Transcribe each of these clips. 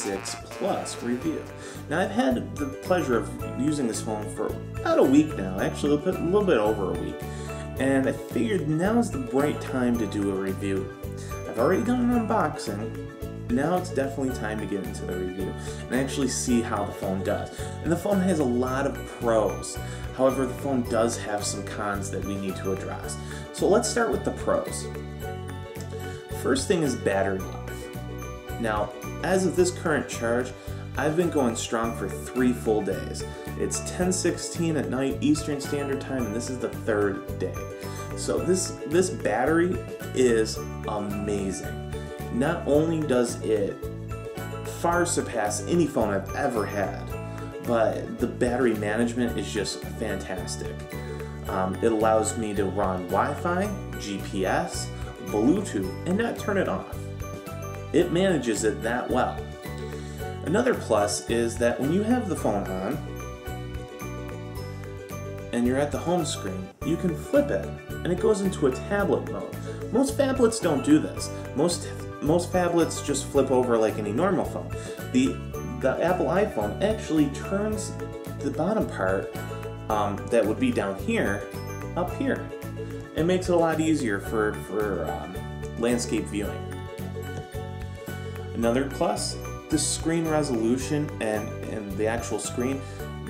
6 Plus review. Now I've had the pleasure of using this phone for about a week now, actually a little bit over a week, and I figured now's the right time to do a review. I've already done an unboxing, now it's definitely time to get into the review and actually see how the phone does. And the phone has a lot of pros, however the phone does have some cons that we need to address. So let's start with the pros. First thing is battery life. Now, as of this current charge, I've been going strong for 3 full days. It's 10:16 at night Eastern Standard Time, and this is the 3rd day. So this battery is amazing. Not only does it far surpass any phone I've ever had, but the battery management is just fantastic. It allows me to run Wi-Fi, GPS, Bluetooth, and not turn it off. It manages it that well. Another plus is that when you have the phone on and you're at the home screen, you can flip it and it goes into a tablet mode. Most phablets don't do this. Most phablets just flip over like any normal phone. The Apple iPhone actually turns the bottom part that would be down here up here. It makes it a lot easier for landscape viewing. Another plus, the screen resolution and the actual screen,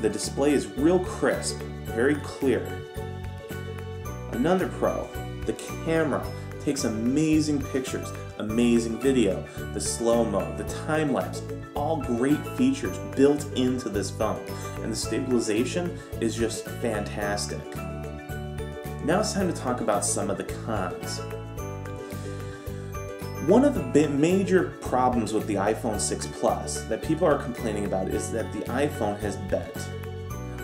the display is real crisp, very clear. Another pro, the camera takes amazing pictures, amazing video, the slow-mo, the time-lapse, all great features built into this phone, and the stabilization is just fantastic. Now it's time to talk about some of the cons. One of the major problems with the iPhone 6 Plus that people are complaining about is that the iPhone has bent.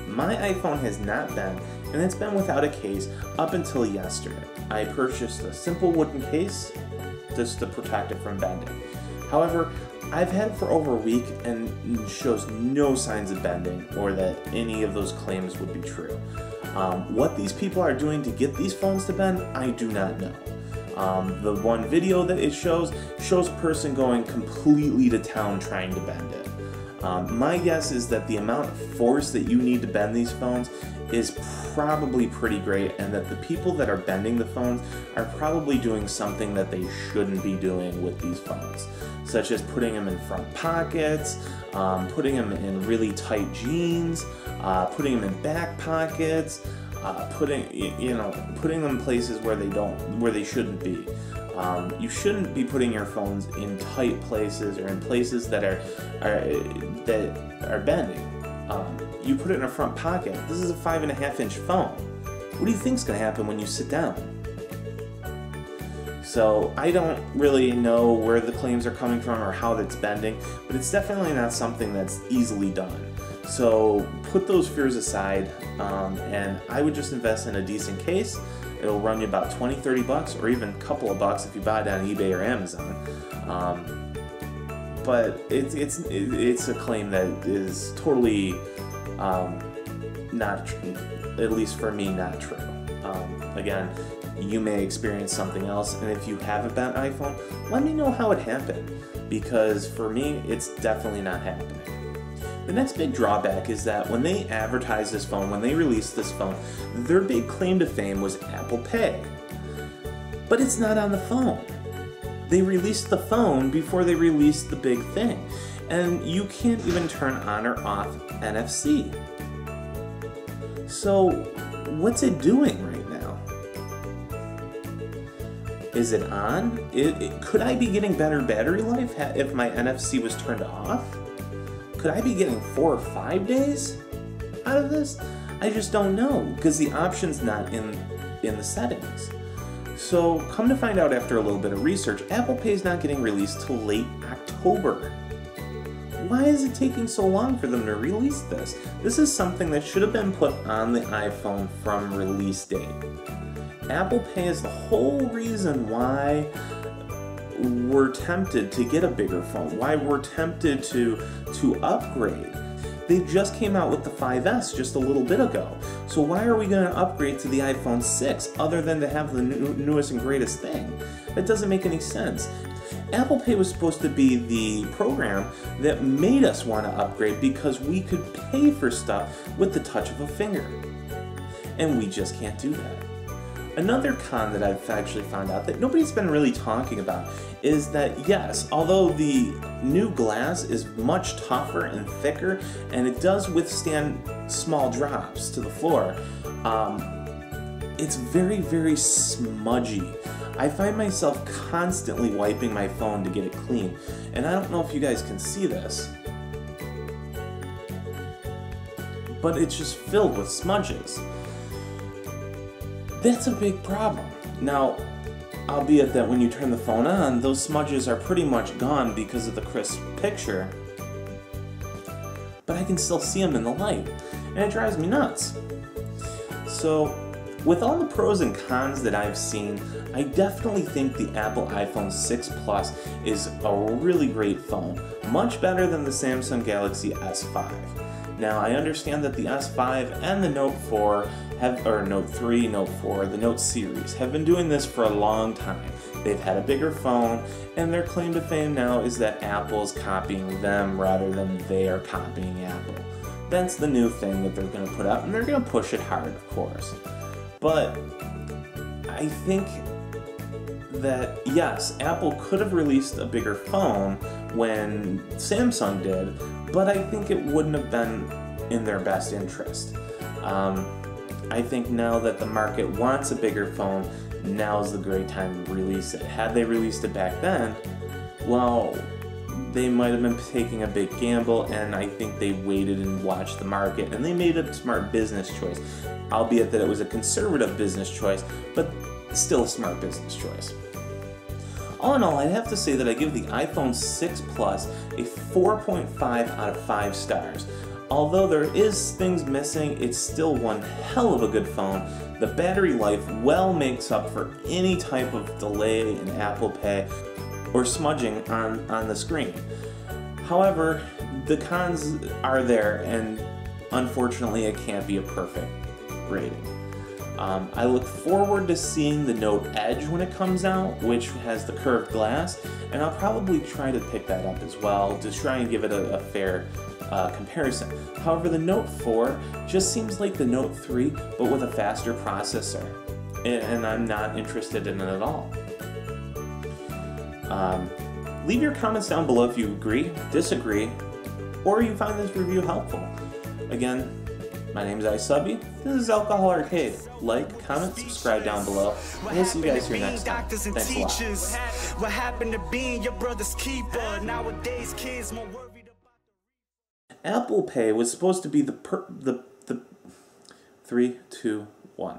My iPhone has not bent, and it's been without a case up until yesterday. I purchased a simple wooden case just to protect it from bending. However, I've had it for over a week and it shows no signs of bending or that any of those claims would be true. What these people are doing to get these phones to bend, I do not know. The one video that it shows a person going completely to town trying to bend it. My guess is that the amount of force that you need to bend these phones is probably pretty great, and that the people that are bending the phones are probably doing something that they shouldn't be doing with these phones, such as putting them in front pockets, putting them in really tight jeans, putting them in back pockets, putting them places where they shouldn't be. You shouldn't be putting your phones in tight places or in places that are bending. You put it in a front pocket. This is a 5.5-inch phone. What do you think is going to happen when you sit down? So I don't really know where the claims are coming from or how that's bending, but it's definitely not something that's easily done. So put those fears aside, and I would just invest in a decent case. It'll run you about 20-30 bucks, or even a couple of bucks if you buy it on eBay or Amazon. But it's a claim that is totally not, at least for me, not true. Again, you may experience something else, and if you have a bent iPhone, let me know how it happened, because for me, it's definitely not happening. The next big drawback is that when they advertised this phone, when they released this phone, their big claim to fame was Apple Pay. But it's not on the phone. They released the phone before they released the big thing, and you can't even turn on or off NFC. So what's it doing right now? Is it on? Could I be getting better battery life if my NFC was turned off? Could I be getting 4 or 5 days out of this? I just don't know, because the option's not in the settings. So come to find out after a little bit of research, Apple Pay is not getting released till late October. Why is it taking so long for them to release this? This is something that should have been put on the iPhone from release date. Apple Pay is the whole reason why we're tempted to get a bigger phone, why we're tempted to upgrade. They just came out with the 5S just a little bit ago, so why are we going to upgrade to the iPhone 6 other than to have the newest and greatest thing? That doesn't make any sense. Apple Pay was supposed to be the program that made us want to upgrade because we could pay for stuff with the touch of a finger. And we just can't do that. Another con that I've actually found out that nobody's been really talking about is that yes, although the new glass is much tougher and thicker and it does withstand small drops to the floor, it's very, very smudgy. I find myself constantly wiping my phone to get it clean, and I don't know if you guys can see this, but it's just filled with smudges. That's a big problem. Now, albeit that when you turn the phone on, those smudges are pretty much gone because of the crisp picture, but I can still see them in the light, and it drives me nuts. So, with all the pros and cons that I've seen, I definitely think the Apple iPhone 6 Plus is a really great phone, much better than the Samsung Galaxy S5. Now, I understand that the S5 and the Note 4 or Note 3, Note 4, the Note series have been doing this for a long time. They've had a bigger phone, and their claim to fame now is that Apple's copying them rather than they are copying Apple. That's the new thing that they're going to put out, and they're going to push it hard, of course. But I think that, yes, Apple could have released a bigger phone when Samsung did, but I think it wouldn't have been in their best interest. I think now that the market wants a bigger phone, now's the great time to release it. Had they released it back then, well, they might have been taking a big gamble, and I think they waited and watched the market, and they made a smart business choice, albeit that it was a conservative business choice, but still a smart business choice. All in all, I'd have to say that I give the iPhone 6 Plus a 4.5 out of 5 stars. Although there is things missing, it's still one hell of a good phone. The battery life well makes up for any type of delay in Apple Pay or smudging on the screen. However, the cons are there, and unfortunately it can't be a perfect rating. I look forward to seeing the Note Edge when it comes out, which has the curved glass, and I'll probably try to pick that up as well to try and give it a fair comparison. However, the Note 4 just seems like the Note 3, but with a faster processor, and I'm not interested in it at all. Leave your comments down below if you agree, disagree, or you find this review helpful. Again, my name is iSubby. This is Alcohol Arcade. Like, comment, subscribe down below. And we'll see you guys here next time. Thanks a lot. What happened to being your brother's keeper? Nowadays, kids more worried about. Apple Pay was supposed to be the 3, 2, 1.